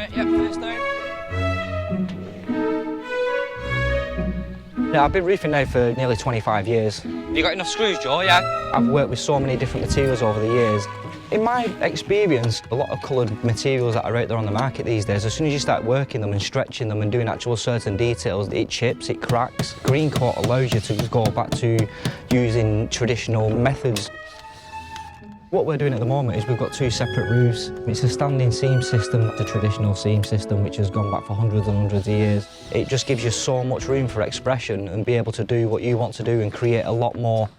it, yep, first down. Yeah, I've been roofing now for nearly 25 years. Have you got enough screws, Joe, yeah? I've worked with so many different materials over the years. In my experience, a lot of coloured materials that are out there on the market these days, as soon as you start working them and stretching them and doing actual certain details, it chips, it cracks. GreenCoat allows you to go back to using traditional methods. What we're doing at the moment is we've got two separate roofs. It's a standing seam system, the traditional seam system, which has gone back for hundreds and hundreds of years. It just gives you so much room for expression and be able to do what you want to do and create a lot more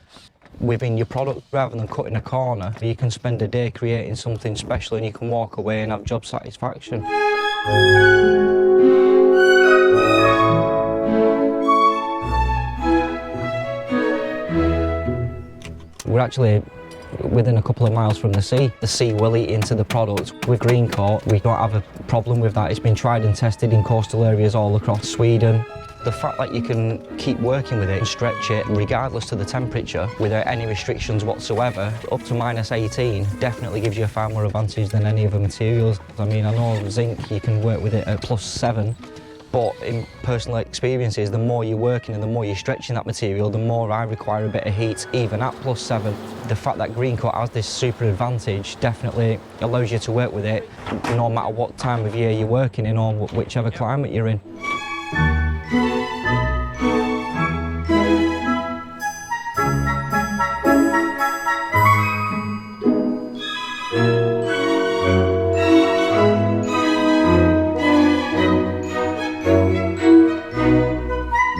within your product rather than cutting a corner. You can spend a day creating something special and you can walk away and have job satisfaction. We're actually within a couple of miles from the sea. The sea will eat into the product. With GreenCoat, we don't have a problem with that. It's been tried and tested in coastal areas all across Sweden. The fact that you can keep working with it and stretch it regardless to the temperature without any restrictions whatsoever, up to -18, definitely gives you a far more advantage than any other materials. I mean, I know zinc, you can work with it at +7, but in personal experiences, the more you're working and the more you're stretching that material, the more I require a bit of heat, even at +7. The fact that GreenCoat has this super advantage definitely allows you to work with it no matter what time of year you're working in or whichever climate you're in.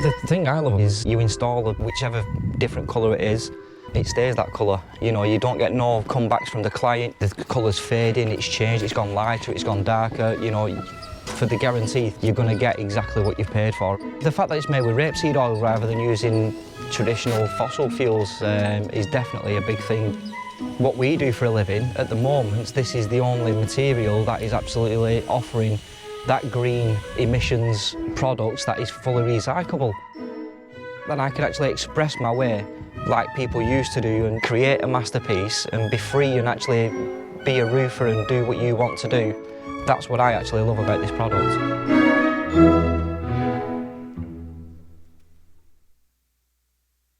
The thing I love is you install whichever different colour it is, it stays that colour. You know, you don't get no comebacks from the client, the colour's fading, it's changed, it's gone lighter, it's gone darker, you know. For the guarantee, you're going to get exactly what you've paid for. The fact that it's made with rapeseed oil rather than using traditional fossil fuels is definitely a big thing. What we do for a living, at the moment, this is the only material that is absolutely offering that green emissions products that is fully recyclable. Then I can actually express my way like people used to do and create a masterpiece and be free and actually be a roofer and do what you want to do. That's what I actually love about this product.